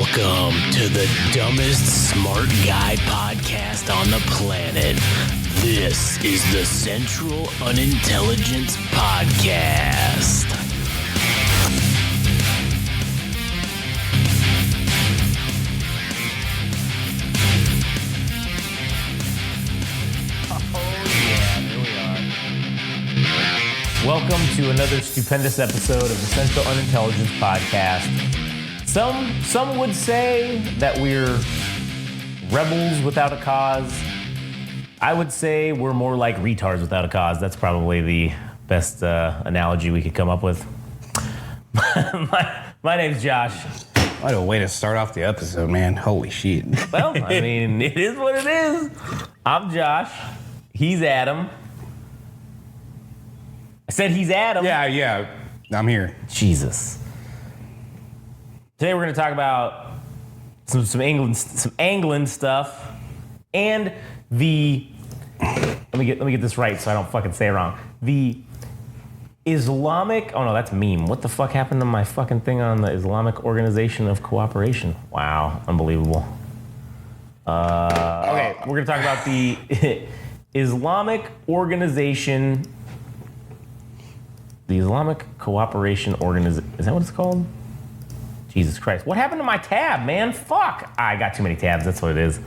Welcome to the dumbest smart guy podcast on the planet. This is the Central Unintelligence Podcast. Oh yeah, here we are. Welcome to another stupendous episode of the Central Unintelligence Podcast. Some would say that we're rebels without a cause. I would say we're more like retards without a cause. That's probably the best analogy we could come up with. My name's Josh. What a way to start off the episode, man. Holy shit. Well, I mean, it is what it is. I'm Josh. He's Adam. I said he's Adam. Yeah. I'm here. Jesus. Today we're going to talk about some England stuff and the let me get this right so I don't fucking say it wrong. The Islamic, oh no, that's meme. What the fuck happened to my fucking thing on the Islamic Organization of Cooperation? Wow, unbelievable. Okay, we're going to talk about the Islamic Organization, the Islamic Cooperation Organization. Is that what it's called? Jesus Christ. What happened to my tab, man? Fuck. I got too many tabs. That's what it is.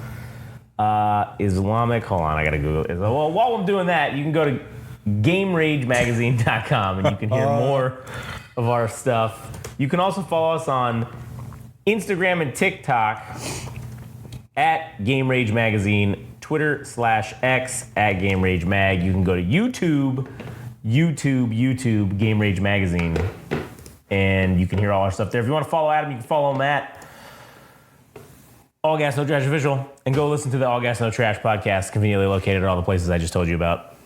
Islamic. Hold on. I got to Google it. Well, while I'm doing that, you can go to GameRageMagazine.com and you can hear more of our stuff. You can also follow us on Instagram and TikTok at Game Rage Magazine, Twitter/X at Game Rage Mag. You can go to YouTube, Game Rage Magazine. And you can hear all our stuff there. If you want to follow Adam, you can follow him at All Gas No Trash Official. And go listen to the All Gas No Trash podcast, conveniently located at all the places I just told you about.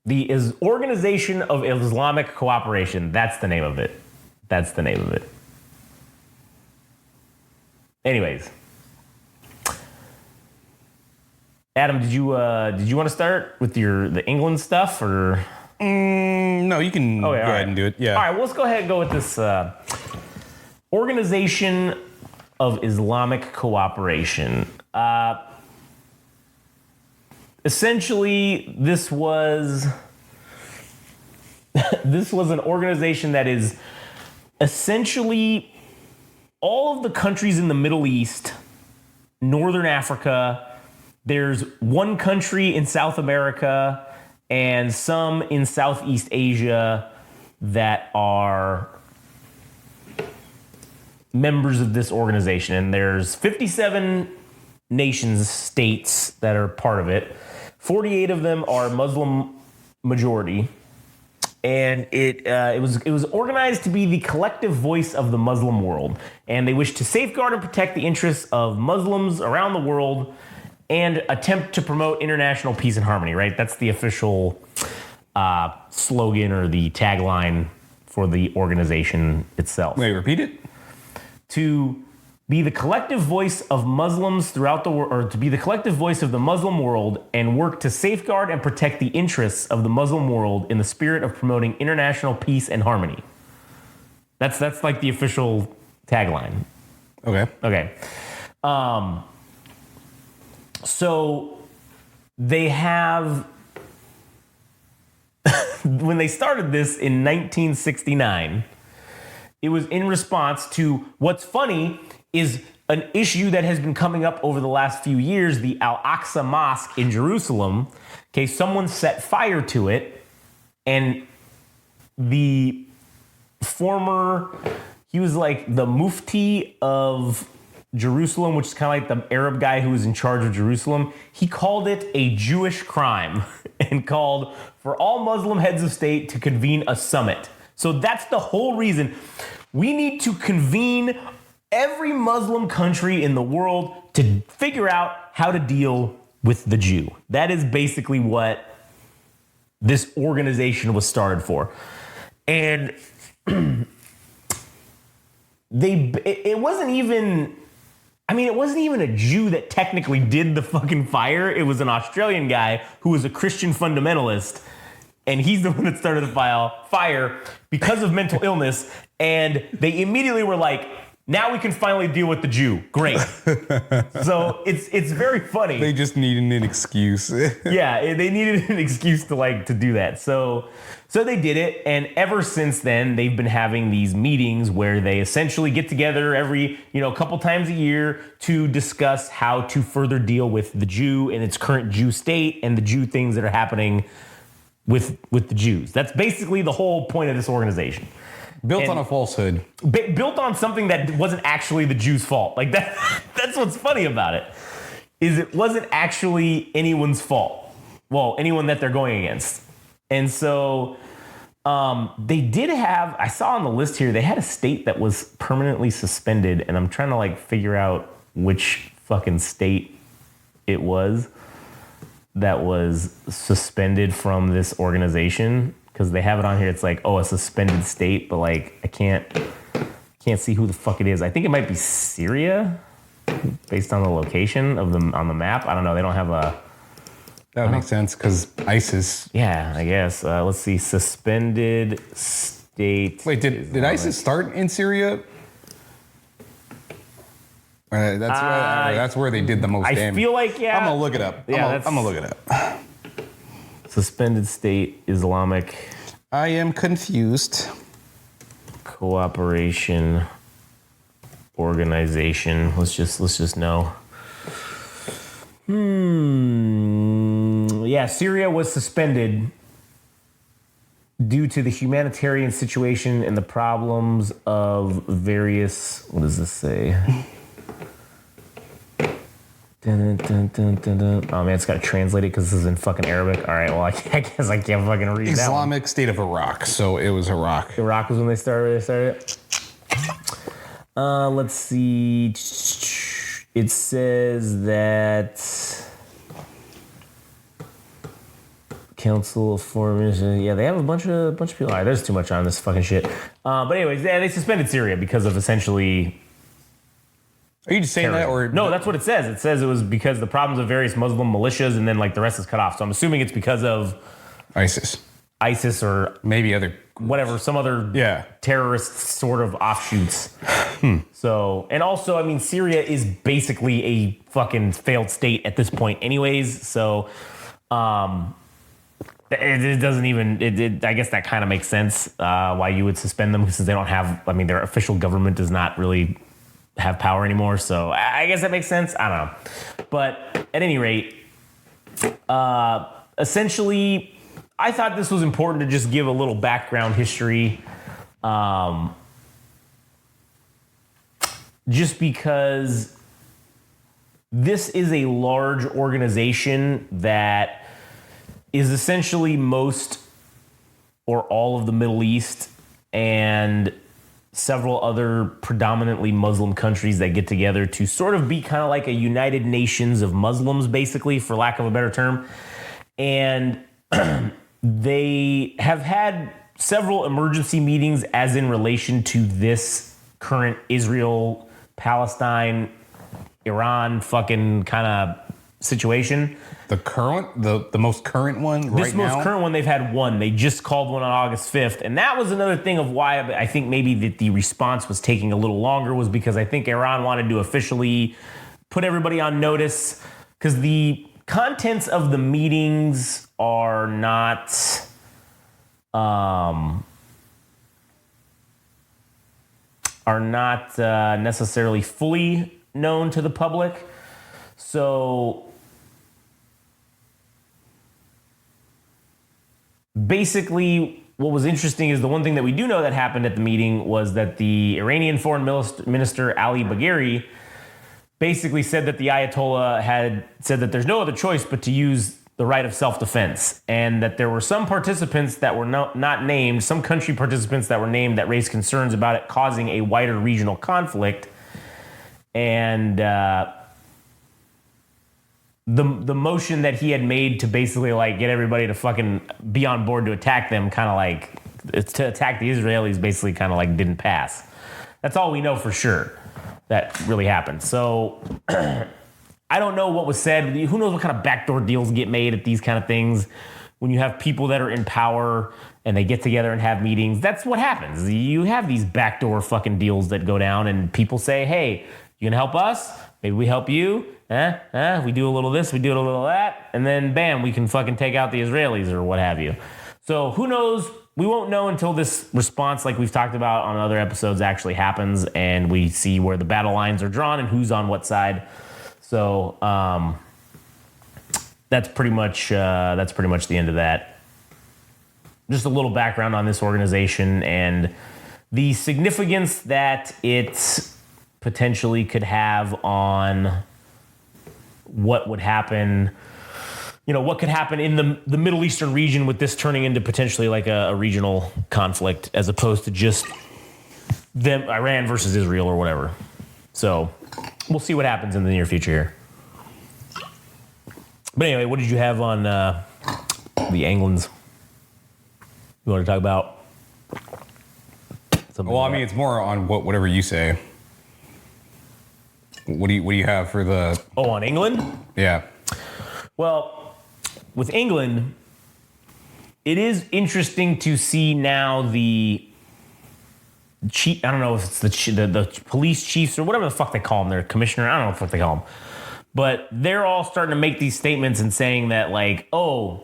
The Organization of Islamic Cooperation. That's the name of it. Anyways. Adam, did you want to start with the England stuff or... No, you can go ahead and do it. Yeah. All right, well, let's go ahead and go with this Organization of Islamic Cooperation. Essentially, this was an organization that is essentially all of the countries in the Middle East, Northern Africa. There's one country in South America and some in Southeast Asia that are members of this organization. And there's 57 nations, states that are part of it. 48 of them are Muslim majority. And it was organized to be the collective voice of the Muslim world. And they wish to safeguard and protect the interests of Muslims around the world and attempt to promote international peace and harmony, right? That's the official slogan or the tagline for the organization itself. Wait, repeat it? To be the collective voice of Muslims throughout the world, or to be the collective voice of the Muslim world and work to safeguard and protect the interests of the Muslim world in the spirit of promoting international peace and harmony. That's like the official tagline. Okay. So they have, when they started this in 1969, it was in response to what's funny is an issue that has been coming up over the last few years, the Al-Aqsa Mosque in Jerusalem. Okay, someone set fire to it, and the former, he was like the mufti of Jerusalem, which is kind of like the Arab guy who was in charge of Jerusalem. He called it a Jewish crime and called for all Muslim heads of state to convene a summit. So that's the whole reason. We need to convene every Muslim country in the world to figure out how to deal with the Jew. That is basically what this organization was started for. And it wasn't even a Jew that technically did the fucking fire. It was an Australian guy who was a Christian fundamentalist. And he's the one that started the fire because of mental illness. And they immediately were like, Now we can finally deal with the Jew. Great. So it's very funny. They just needed an excuse. Yeah, they needed an excuse to do that. So they did it, and ever since then they've been having these meetings where they essentially get together every, couple times a year to discuss how to further deal with the Jew and its current Jew state and the Jew things that are happening with the Jews. That's basically the whole point of this organization. Built on a falsehood. Built on something that wasn't actually the Jews' fault. Like that. That's what's funny about it. Is it wasn't actually anyone's fault. Well, anyone that they're going against. And so they did have, I saw on the list here, they had a state that was permanently suspended, and I'm trying to figure out which fucking state it was that was suspended from this organization. Because they have it on here, it's a suspended state, but I can't see who the fuck it is. I think it might be Syria, based on the location of them on the map. I don't know. They don't have a. That would make sense because ISIS. Yeah, I guess. Let's see, suspended state. Wait, did ISIS start in Syria? That's where they did the most damage. I feel like I'm gonna look it up. I'm gonna look it up. Suspended state Islamic. I am confused. Cooperation organization. Let's just know. Yeah, Syria was suspended due to the humanitarian situation and the problems of various. What does this say? Dun, dun, dun, dun, dun. Oh man, it's got to translate it because this is in fucking Arabic. All right, well I guess I can't fucking read that. Islamic State of Iraq, so it was Iraq. Iraq was when they started. Let's see. It says that Council of Foreign. Yeah, they have a bunch of people. All right, there's too much on this fucking shit. But anyways, yeah, they suspended Syria because of essentially. Are you just saying terrorism. that, or no? That's what it says. It says it was because the problems of various Muslim militias, and then the rest is cut off. So I'm assuming it's because of ISIS or maybe other whatever, some other terrorist sort of offshoots. So, and also, I mean, Syria is basically a fucking failed state at this point, anyways. So, it doesn't even. I guess that kind of makes sense why you would suspend them, because they don't have. I mean, their official government does not really have power anymore, so I guess that makes sense. I don't know, but at any rate, essentially, I thought this was important to just give a little background history, just because this is a large organization that is essentially most or all of the Middle East and several other predominantly Muslim countries that get together to sort of be kind of like a United Nations of Muslims, basically, for lack of a better term. And they have had several emergency meetings as in relation to this current Israel, Palestine, Iran fucking kind of situation. The most current one right now? This most current one, they've had one. They just called one on August 5th. And that was another thing of why I think maybe that the response was taking a little longer, was because I think Iran wanted to officially put everybody on notice, because the contents of the meetings are not necessarily fully known to the public. So basically, what was interesting is the one thing that we do know that happened at the meeting was that the Iranian Foreign Minister Ali Bagheri basically said that the Ayatollah had said that there's no other choice but to use the right of self-defense, and that there were some participants that were not named, some country participants that were named, that raised concerns about it causing a wider regional conflict. And the motion that he had made to basically get everybody to fucking be on board to attack them, kind of to attack the Israelis, basically kind of didn't pass. That's all we know for sure that really happened. So I don't know what was said. Who knows what kind of backdoor deals get made at these kind of things. when you have people that are in power and they get together and have meetings, that's what happens. You have these backdoor fucking deals that go down and people say, hey, you can help us? Maybe we help you? We do a little this, we do a little that, and then bam, we can fucking take out the Israelis or what have you. So who knows? We won't know until this response, like we've talked about on other episodes, actually happens and we see where the battle lines are drawn and who's on what side. So that's pretty much the end of that. Just a little background on this organization and the significance that it potentially could have on what would happen, what could happen in the Middle Eastern region with this turning into potentially like a regional conflict as opposed to just them, Iran versus Israel or whatever. So we'll see what happens in the near future here. But anyway, what did you have on the Anglins? You want to talk about? Well, I mean, it's more on whatever you say. What do you have for the? Oh, on England? Yeah. Well, with England, it is interesting to see now the chief. I don't know if it's the police chiefs or whatever the fuck they call them. Their commissioner. I don't know what the fuck they call them. But they're all starting to make these statements and saying that, like, oh,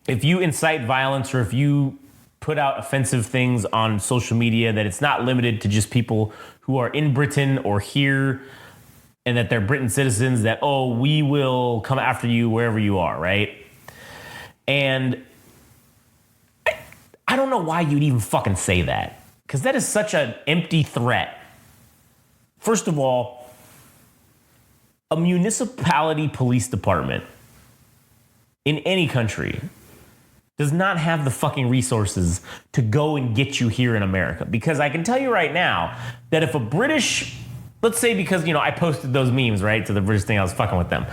if you incite violence or if you put out offensive things on social media, that it's not limited to just people who are in Britain or here and that they're Britain citizens, that, oh, we will come after you wherever you are, right? And I don't know why you'd even fucking say that, because that is such an empty threat. First of all, a municipality police department in any country does not have the fucking resources to go and get you here in America. Because I can tell you right now that if a British, let's say because, I posted those memes, right, to the British thing, I was fucking with them.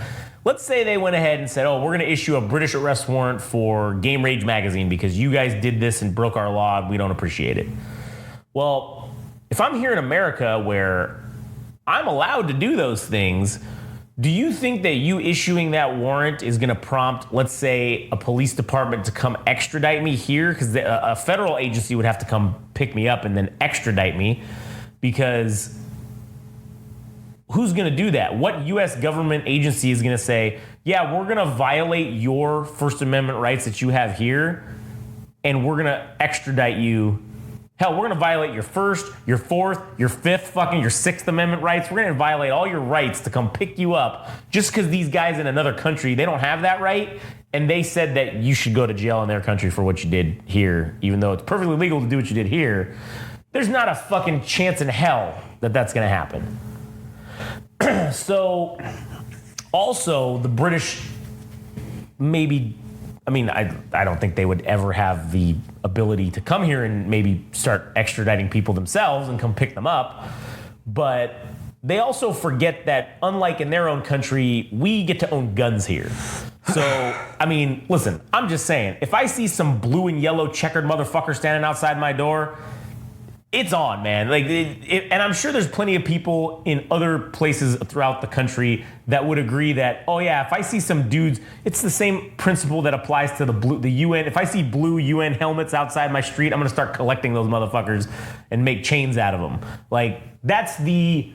Let's say they went ahead and said, oh, we're going to issue a British arrest warrant for Game Rage magazine because you guys did this and broke our law and we don't appreciate it. Well, if I'm here in America where I'm allowed to do those things, do you think that you issuing that warrant is going to prompt, let's say, a police department to come extradite me here? Because a federal agency would have to come pick me up and then extradite me, because who's going to do that? What U.S. government agency is going to say, yeah, we're going to violate your First Amendment rights that you have here, and we're going to extradite you? Hell, we're going to violate your First, your Fourth, your Fifth, fucking your Sixth Amendment rights. We're going to violate all your rights to come pick you up just because these guys in another country, they don't have that right. And they said that you should go to jail in their country for what you did here, even though it's perfectly legal to do what you did here. There's not a fucking chance in hell that that's going to happen. So, also, the British maybe, I don't think they would ever have the ability to come here and maybe start extraditing people themselves and come pick them up. But they also forget that, unlike in their own country, we get to own guns here. So, listen, I'm just saying, if I see some blue and yellow checkered motherfucker standing outside my door, it's on, man. And I'm sure there's plenty of people in other places throughout the country that would agree that, oh yeah, if I see some dudes, it's the same principle that applies to the UN. If I see blue UN helmets outside my street, I'm gonna start collecting those motherfuckers and make chains out of them. That's the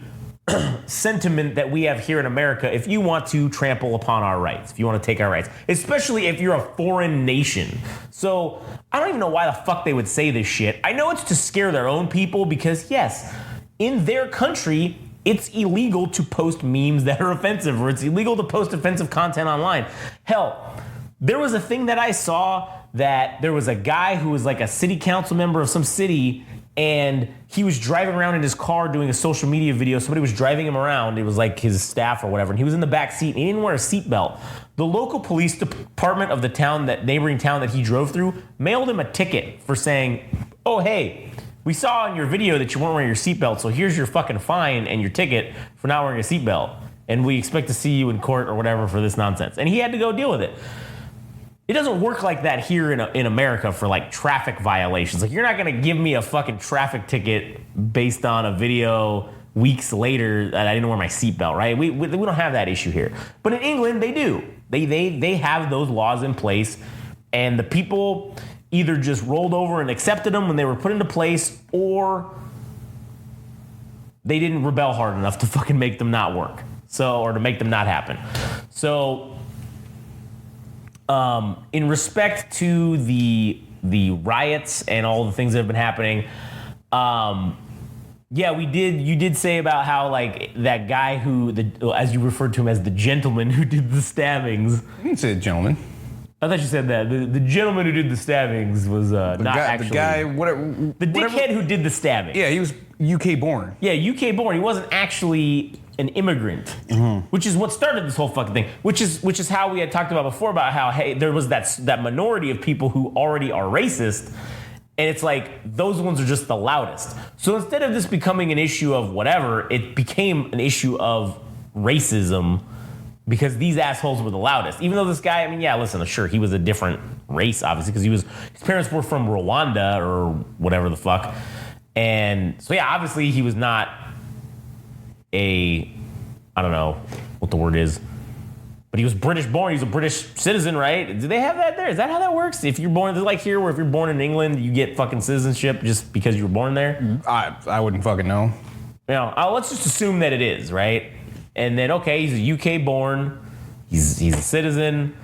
sentiment that we have here in America. If you want to trample upon our rights, if you want to take our rights, especially if you're a foreign nation. So I don't even know why the fuck they would say this shit. I know it's to scare their own people because, yes, in their country, it's illegal to post memes that are offensive, or it's illegal to post offensive content online. Hell, there was a thing that I saw that there was a guy who was like a city council member of some city, and he was driving around in his car doing a social media video. Somebody was driving him around. It was like his staff or whatever. And he was in the back seat. And he didn't wear a seatbelt. The local police department of the town, that neighboring town that he drove through, mailed him a ticket for saying, oh, hey, we saw in your video that you weren't wearing your seatbelt. So here's your fucking fine and your ticket for not wearing a seatbelt. And we expect to see you in court or whatever for this nonsense. And he had to go deal with it. It doesn't work like that here in America for like traffic violations. Like, you're not going to give me a fucking traffic ticket based on a video weeks later that I didn't wear my seatbelt, right? We don't have that issue here. But in England, they do. They have those laws in place. And the people either just rolled over and accepted them when they were put into place, or they didn't rebel hard enough to fucking make them not work. Or to make them not happen. So, in respect to the riots and all the things that have been happening, yeah, you did say about how, like, that guy who, as you referred to him as the gentleman who did the stabbings. You didn't say gentleman. I thought you said that. The gentleman who did the stabbings was actually... The guy, whatever... The dickhead who did the stabbing. Yeah, he was UK born. Yeah, UK born. He wasn't actually an immigrant, which is what started this whole fucking thing. Which is how we had talked about before about how, hey, there was that minority of people who already are racist, and it's like those ones are just the loudest. So instead of this becoming an issue of whatever, it became an issue of racism because these assholes were the loudest. Even though this guy, I mean, yeah, listen, sure, he was a different race, obviously, because his parents were from Rwanda or whatever the fuck. And so, yeah, obviously he was not I don't know what the word is, but he was British born. He's a British citizen, right? Do they have that there? Is that how that works? If you're born, like here, where if you're born in England, you get fucking citizenship just because you were born there? I wouldn't fucking know. You know, let's just assume that it is, right? And then, okay, he's a UK born. He's a citizen.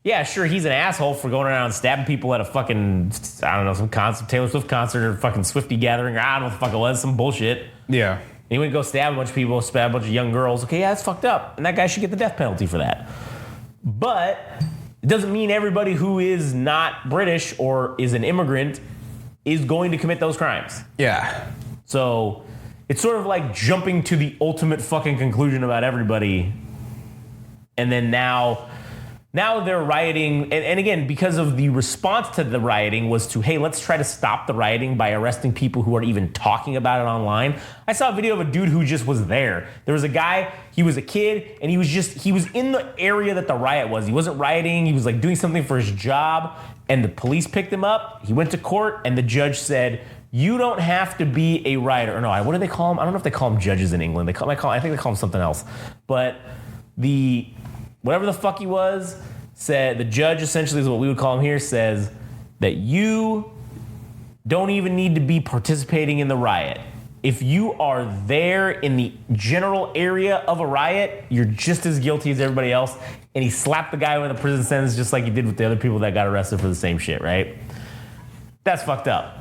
Yeah, sure, he's an asshole for going around stabbing people at a fucking, I don't know, some concert, Taylor Swift concert or fucking Swiftie gathering, or I don't know what the fuck it was, some bullshit. Yeah. And he went go stab a bunch of people, stab a bunch of young girls. Okay, yeah, that's fucked up. And that guy should get the death penalty for that. But it doesn't mean everybody who is not British or is an immigrant is going to commit those crimes. Yeah. So it's sort of like jumping to the ultimate fucking conclusion about everybody. And then now they're rioting. And again, because of the response to the rioting was to, hey, let's try to stop the rioting by arresting people who are even talking about it online. I saw a video of a dude who just was there. There was a guy, he was a kid, and he was in the area that the riot was. He wasn't rioting. He was like doing something for his job. And the police picked him up. He went to court, and the judge said, you don't have to be a rioter. Or no, what do they call them? I don't know if they call them judges in England. I think they call them something else. But whatever the fuck he was, said the judge essentially is what we would call him here, says that you don't even need to be participating in the riot. If you are there in the general area of a riot, you're just as guilty as everybody else. And he slapped the guy with a prison sentence just like he did with the other people that got arrested for the same shit, right? That's fucked up.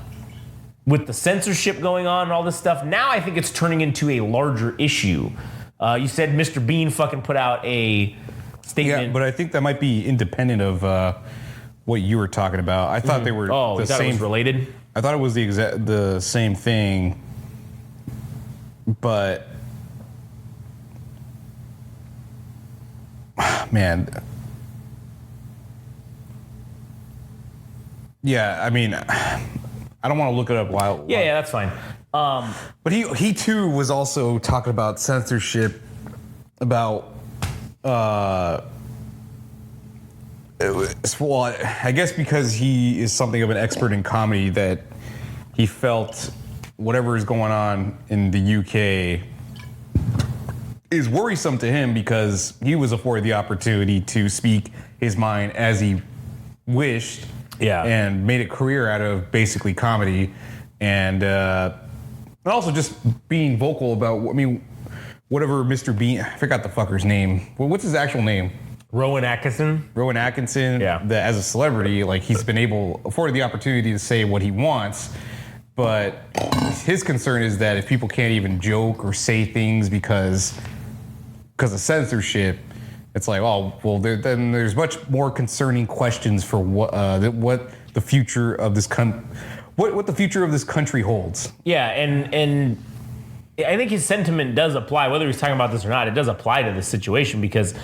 With the censorship going on and all this stuff, now I think it's turning into a larger issue. You said Mr. Bean fucking put out a statement. Yeah, but I think that might be independent of what you were talking about. I thought they were the same. It was related? I thought it was the same thing, but man, yeah. I mean, I don't want to look it up while. Yeah, that's fine. But he too was also talking about censorship, about well, I guess because he is something of an expert in comedy, that he felt whatever is going on in the UK is worrisome to him because he was afforded the opportunity to speak his mind as he wished. Yeah. And made a career out of basically comedy, and also just being vocal about, I mean, whatever Mr. Bean, I forgot the fucker's name. What's his actual name? Rowan Atkinson. Yeah. That as a celebrity, like, he's been afforded the opportunity to say what he wants, but his concern is that if people can't even joke or say things because of censorship, it's like, oh, well, then there's much more concerning questions for what the future of this what the future of this country holds. Yeah, and I think his sentiment does apply, whether he's talking about this or not. It does apply to this situation because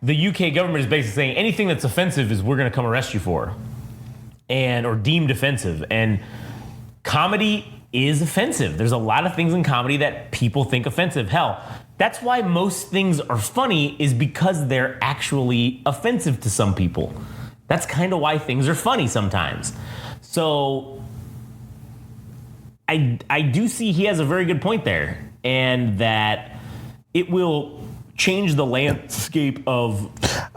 the UK government is basically saying anything that's offensive is we're going to come arrest you for, or deemed offensive. And comedy is offensive. There's a lot of things in comedy that people think offensive. Hell, that's why most things are funny, is because they're actually offensive to some people. That's kind of why things are funny sometimes. So I do see he has a very good point there, and that it will change the landscape of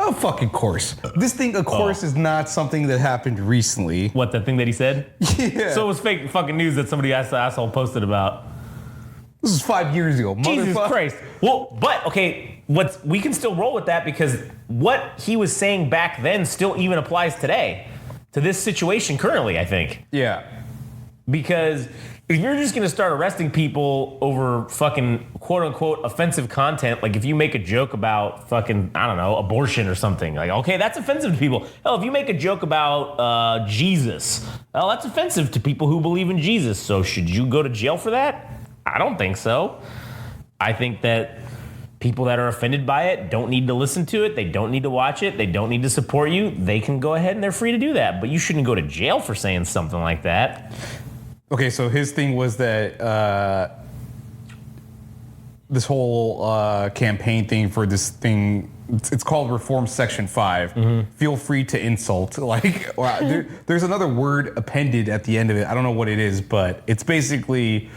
Oh, fucking course. This thing, of course, is not something that happened recently. What, the thing that he said? Yeah. So it was fake fucking news that somebody asshole posted about. This is 5 years ago. Jesus Christ. Well, but okay, we can still roll with that because what he was saying back then still even applies today to this situation currently, I think. Yeah. Because if you're just going to start arresting people over fucking quote unquote offensive content, like if you make a joke about fucking, I don't know, abortion or something, like, okay, that's offensive to people. Hell, if you make a joke about Jesus, well, that's offensive to people who believe in Jesus. So should you go to jail for that? I don't think so. I think that people that are offended by it don't need to listen to it. They don't need to watch it. They don't need to support you. They can go ahead and they're free to do that. But you shouldn't go to jail for saying something like that. Okay, so his thing was that this whole campaign thing for this thing, it's called Reform Section 5. Mm-hmm. Feel free to insult. Like, there's another word appended at the end of it. I don't know what it is, but it's basically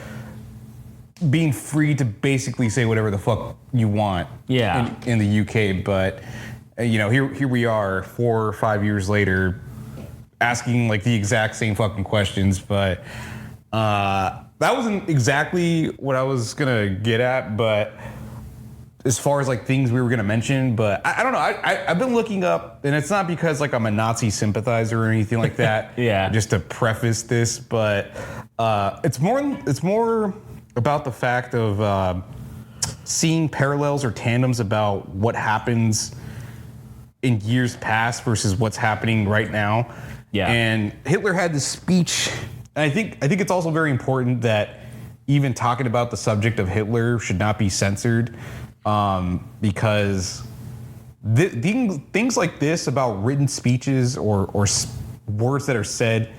being free to basically say whatever the fuck you want. Yeah. In the UK, but here we are 4 or 5 years later, asking like the exact same fucking questions, but that wasn't exactly what I was gonna get at. But as far as like things we were gonna mention, but I don't know. I've been looking up, and it's not because like I'm a Nazi sympathizer or anything like that. Yeah. Just to preface this, but it's more about the fact of seeing parallels or tandems about what happens in years past versus what's happening right now. Yeah. And Hitler had this speech, and I think it's also very important that even talking about the subject of Hitler should not be censored, because things like this about written speeches or words that are said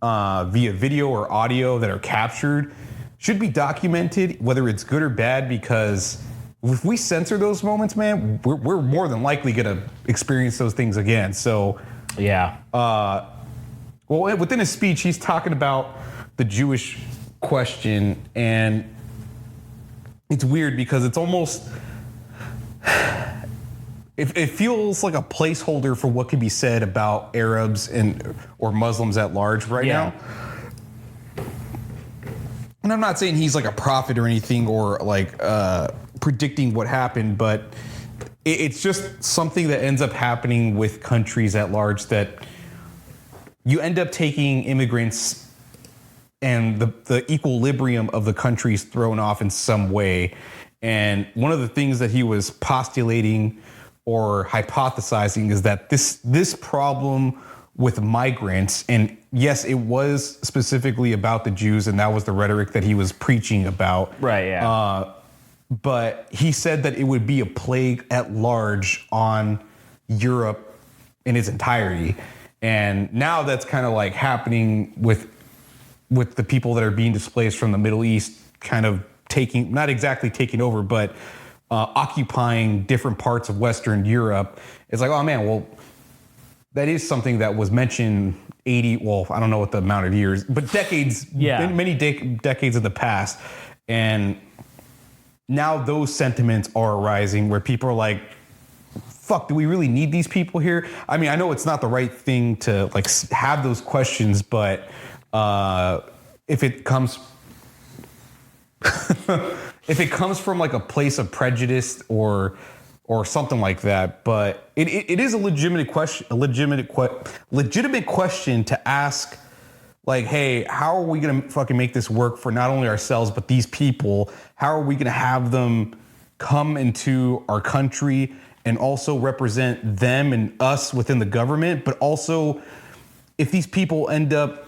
via video or audio that are captured should be documented, whether it's good or bad, because if we censor those moments, man, we're more than likely gonna experience those things again. So, yeah. Well, within his speech, he's talking about the Jewish question, and it's weird because it's almost it feels like a placeholder for what could be said about Arabs or Muslims at large right now. And I'm not saying he's like a prophet or anything or like predicting what happened, but it's just something that ends up happening with countries at large, that you end up taking immigrants and the equilibrium of the country is thrown off in some way. And one of the things that he was postulating or hypothesizing is that this problem with migrants, and yes, it was specifically about the Jews, and that was the rhetoric that he was preaching about. Right, yeah. But he said that it would be a plague at large on Europe in its entirety. And now that's kind of like happening with the people that are being displaced from the Middle East, kind of not exactly taking over, but occupying different parts of Western Europe. It's like, oh man, well, that is something that was mentioned I don't know what the amount of years, but decades, many decades in the past. And now those sentiments are arising where people are like, fuck, do we really need these people here? I mean, I know it's not the right thing to like have those questions, but if it comes from like a place of prejudice or something like that, but it is a legitimate question to ask, like, hey, how are we gonna fucking make this work for not only ourselves but these people? How are we gonna have them come into our country and also represent them and us within the government? But also, if these people end up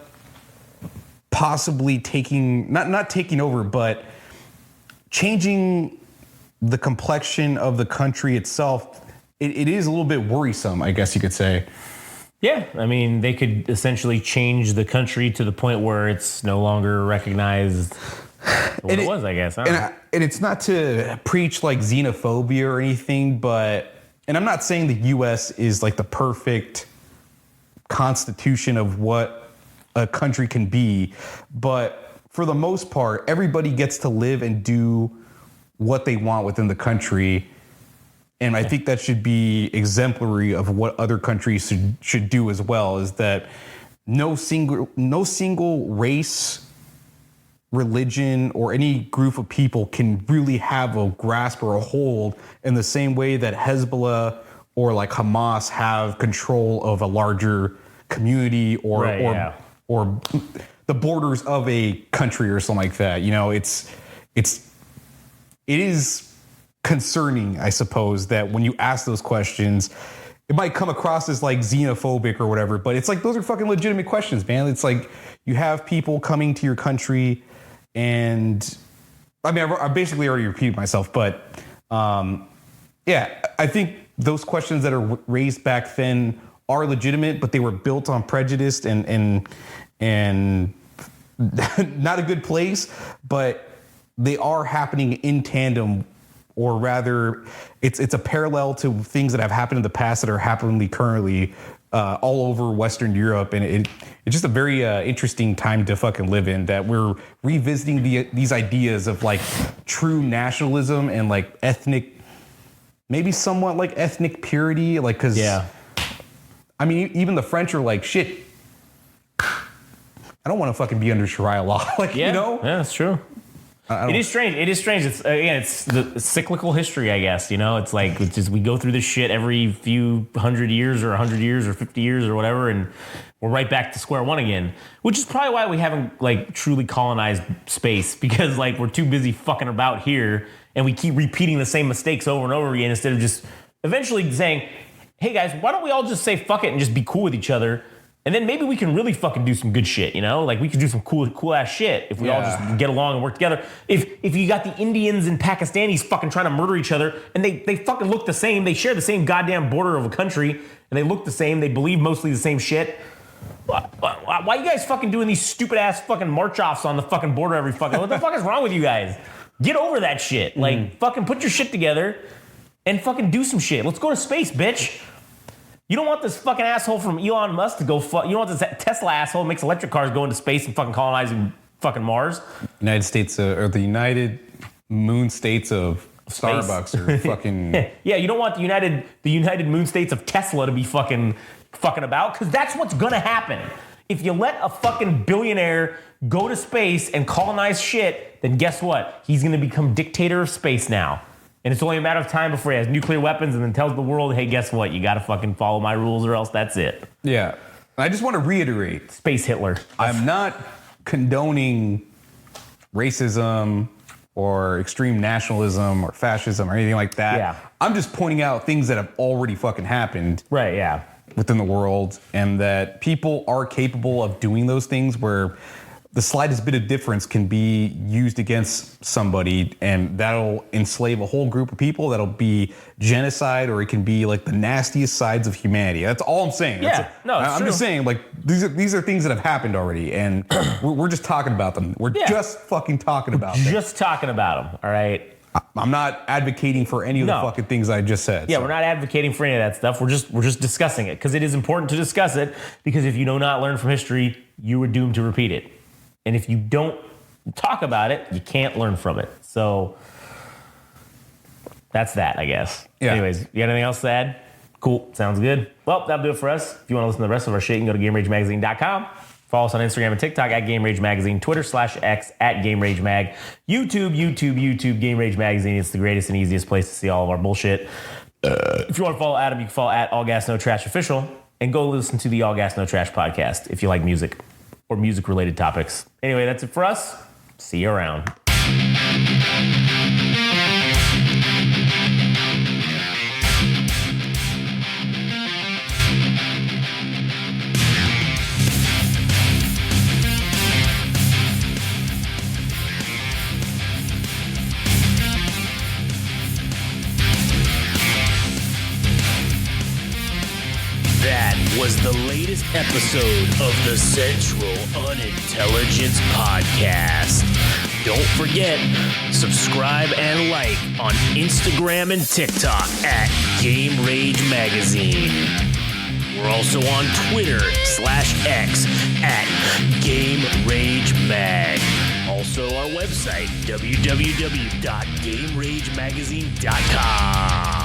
possibly not taking over, but changing the complexion of the country itself, it is a little bit worrisome, I guess you could say. Yeah, I mean, they could essentially change the country to the point where it's no longer recognized what it was, I guess. And it's not to preach like xenophobia or anything, but, and I'm not saying the U.S. is like the perfect constitution of what a country can be, but for the most part, everybody gets to live and do what they want within the country. and I think that should be exemplary of what other countries should do as well, is that no single race, religion, or any group of people can really have a grasp or a hold in the same way that Hezbollah or like Hamas have control of a larger community or the borders of a country or something like that. You know, it is concerning, I suppose, that when you ask those questions, it might come across as like xenophobic or whatever, but it's like, those are fucking legitimate questions, man. It's like, you have people coming to your country, and I mean, I basically already repeated myself, but yeah, I think those questions that are raised back then are legitimate, but they were built on prejudice and not a good place, but they are happening in tandem, or rather it's a parallel to things that have happened in the past that are happening currently all over Western Europe. And it's just a very interesting time to fucking live in, that we're revisiting these ideas of like true nationalism and like ethnic, maybe somewhat like ethnic purity. Like, cause I mean, even the French are like, shit, I don't want to fucking be under Sharia law. Like, you know? Yeah, that's true. It is strange. It is strange. It's it's the cyclical history, I guess. You know, it's like we go through this shit every few 100 years or 100 years or 50 years or whatever, and we're right back to square one again. Which is probably why we haven't like truly colonized space, because like we're too busy fucking about here, and we keep repeating the same mistakes over and over again instead of just eventually saying, "Hey guys, why don't we all just say fuck it and just be cool with each other?" And then maybe we can really fucking do some good shit, you know? Like, we could do some cool ass shit if we all just get along and work together. If you got the Indians and Pakistanis fucking trying to murder each other, and they fucking look the same, they share the same goddamn border of a country, and they look the same, they believe mostly the same shit. Why you guys fucking doing these stupid ass fucking march-offs on the fucking border every fucking... What the fuck is wrong with you guys? Get over that shit. Like, fucking put your shit together and fucking do some shit. Let's go to space, bitch. You don't want this fucking asshole from Elon Musk to go fuck. You don't want this Tesla asshole who makes electric cars go into space and fucking colonizing fucking Mars. United States or the United Moon States of Starbucks or fucking. Yeah, you don't want the United Moon States of Tesla to be fucking about, because that's what's gonna happen. If you let a fucking billionaire go to space and colonize shit, then guess what? He's gonna become dictator of space now. And it's only a matter of time before he has nuclear weapons and then tells the world, hey, guess what? You got to fucking follow my rules or else that's it. Yeah. I just want to reiterate. Space Hitler. I'm not condoning racism or extreme nationalism or fascism or anything like that. Yeah. I'm just pointing out things that have already fucking happened. Right, yeah. Within the world, and that people are capable of doing those things where the slightest bit of difference can be used against somebody, and that'll enslave a whole group of people. That'll be genocide, or it can be like the nastiest sides of humanity. That's all I'm saying. Yeah, I'm just saying, like, these are things that have happened already, and we're just talking about them. We're just fucking talking about them. Just talking about them, all right? I'm not advocating for any of the fucking things I just said. Yeah, so. We're not advocating for any of that stuff. We're just discussing it, because it is important to discuss it, because if you do not learn from history, you are doomed to repeat it. And if you don't talk about it, you can't learn from it. So that's that, I guess. Yeah. Anyways, you got anything else to add? Cool. Sounds good. Well, that'll do it for us. If you want to listen to the rest of our shit, you can go to GameRageMagazine.com. Follow us on Instagram and TikTok at Game Rage Magazine, Twitter/X at Game Rage Mag, YouTube, Game Rage Magazine. It's the greatest and easiest place to see all of our bullshit. If you want to follow Adam, you can follow at All Gas No Trash Official, and go listen to the All Gas No Trash podcast if you like music or music-related topics. Anyway, that's it for us. See you around. That was the latest episode of the Central Unintelligence Podcast. Don't forget, subscribe and like on Instagram and TikTok at Game Rage Magazine. We're also on Twitter/X at Game Rage Mag. Also our website, www.GameRageMagazine.com.